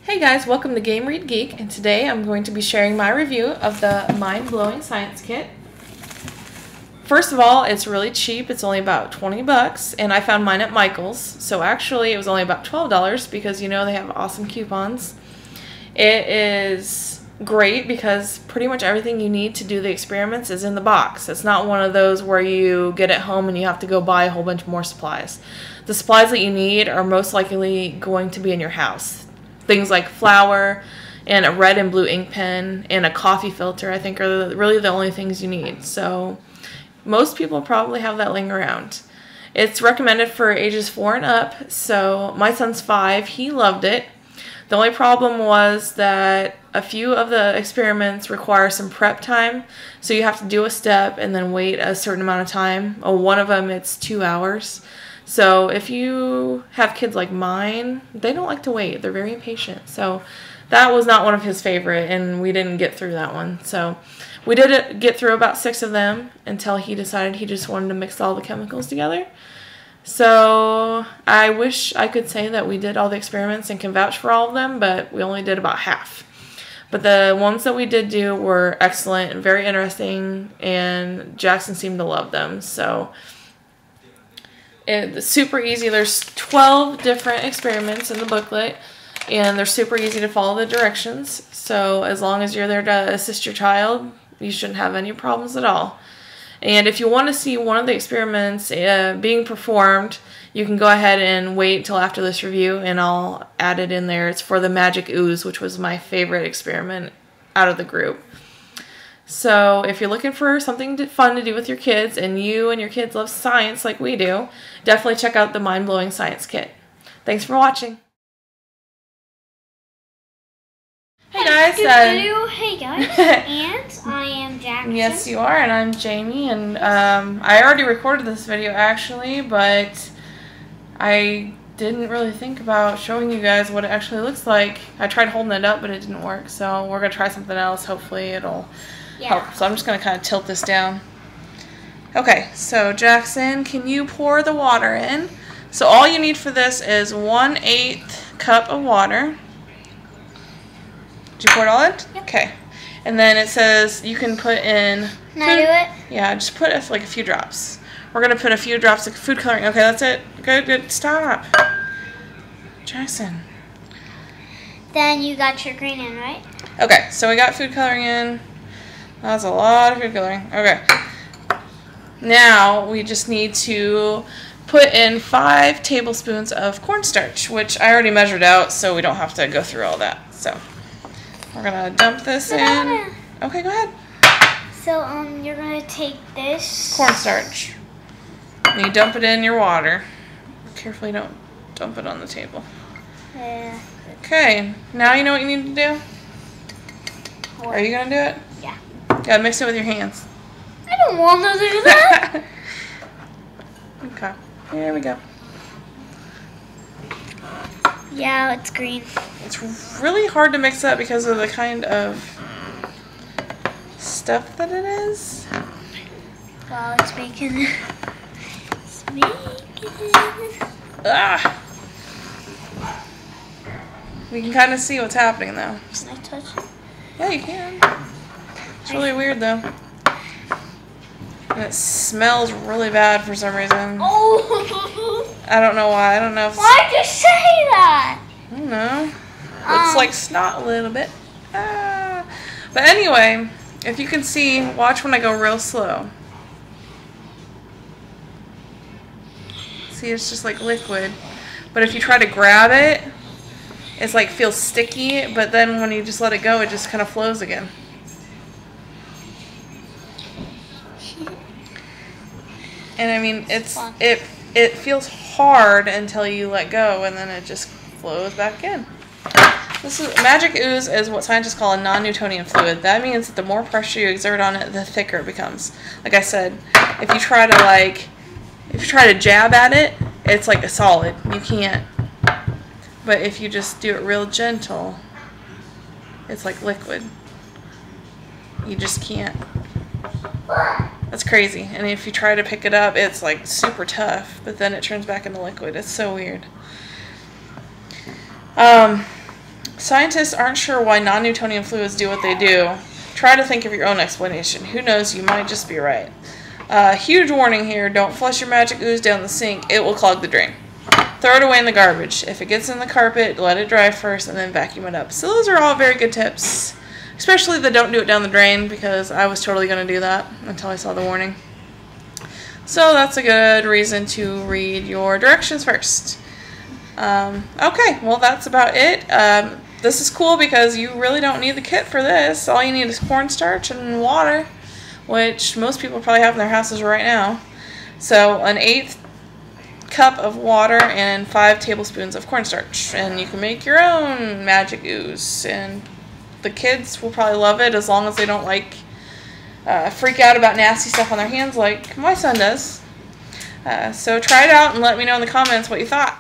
Hey guys, welcome to Game Read Geek, and today I'm going to be sharing my review of the mind-blowing science kit. First of all, it's really cheap. It's only about 20 bucks, and I found mine at Michael's. So actually, it was only about $12 because you know they have awesome coupons. It is great because pretty much everything you need to do the experiments is in the box. It's not one of those where you get it home and you have to go buy a whole bunch more supplies. The supplies that you need are most likely going to be in your house. Things like flour and a red and blue ink pen and a coffee filter, I think, are really the only things you need. So most people probably have that laying around. It's recommended for ages 4 and up. So my son's 5. He loved it. The only problem was that a few of the experiments require some prep time. So you have to do a step and then wait a certain amount of time. Oh, one of them, it's 2 hours. So if you have kids like mine, they don't like to wait. They're very impatient. So that was not one of his favorite, and we didn't get through that one. So we did get through about 6 of them until he decided he just wanted to mix all the chemicals together. So I wish I could say that we did all the experiments and can vouch for all of them, but we only did about half. But the ones that we did do were excellent and very interesting, and Jackson seemed to love them. So it's super easy. There's 12 different experiments in the booklet, and they're super easy to follow the directions. So as long as you're there to assist your child, you shouldn't have any problems at all. And if you want to see one of the experiments being performed, you can go ahead and wait till after this review, and I'll add it in there. It's for the Magic Ooooze, which was my favorite experiment out of the group. So if you're looking for something fun to do with your kids, and you and your kids love science like we do, definitely check out the Mind-Blowing Science Kit. Thanks for watching. Hey guys. Hey guys. And I am Jackson. Yes, you are, and I'm Jamie. And I already recorded this video actually, but I didn't really think about showing you guys what it actually looks like. I tried holding it up, but it didn't work. So we're gonna try something else. Hopefully it'll help. So I'm just going to kind of tilt this down. Okay, so Jackson, can you pour the water in? So all you need for this is 1/8 cup of water. Did you pour it all in? Yep. Okay. And then it says you can put in... Can I do it? Yeah, just put like a few drops. We're going to put a few drops of food coloring. Okay, that's it. Good, good. Stop. Jackson. Then you got your green in, right? Okay, so we got food coloring in. That's a lot of food coloring. Okay. Now we just need to put in 5 tablespoons of cornstarch, which I already measured out, so we don't have to go through all that. So we're gonna dump this in. Okay, go ahead. So you're gonna take this cornstarch and you dump it in your water. Carefully, don't dump it on the table. Yeah. Okay. Now you know what you need to do. What? Are you gonna do it? Yeah. Gotta mix it with your hands. I don't want to do that. Okay, here we go. Yeah, it's green. It's really hard to mix up because of the kind of stuff that it is. Well, it's making. It's making. Ah! We can kind of see what's happening though. Can I touch it? Yeah, you can. It's really weird though. And it smells really bad for some reason. Oh! I don't know why. I don't know if Why'd you say that? I don't know. Looks like snot a little bit. Ah. But anyway, if you can see, watch when I go real slow. See, it's just like liquid. But if you try to grab it, it's like feels sticky, but then when you just let it go, it just kind of flows again. And I mean, it feels hard until you let go, and then it just flows back in. This is Magic Ooze is what scientists call a non-Newtonian fluid. That means that the more pressure you exert on it, the thicker it becomes. Like I said, if you try to jab at it, it's like a solid. You can't. But if you just do it real gentle, it's like liquid. You just can't. That's crazy. And if you try to pick it up, it's like super tough, but then it turns back into liquid. It's so weird. Scientists aren't sure why non-Newtonian fluids do what they do. Try to think of your own explanation. Who knows, you might just be right. Huge warning here, don't flush your Magic Ooooze down the sink. It will clog the drain. Throw it away in the garbage. If it gets in the carpet, let it dry first and then vacuum it up. So those are all very good tips. Especially the don't do it down the drain, because I was totally going to do that until I saw the warning. So that's a good reason to read your directions first. Okay, well that's about it. This is cool because you really don't need the kit for this. All you need is cornstarch and water, which most people probably have in their houses right now. So an 1/8 cup of water and 5 tablespoons of cornstarch, and you can make your own Magic Ooooze. And the kids will probably love it as long as they don't freak out about nasty stuff on their hands like my son does. So try it out and let me know in the comments what you thought.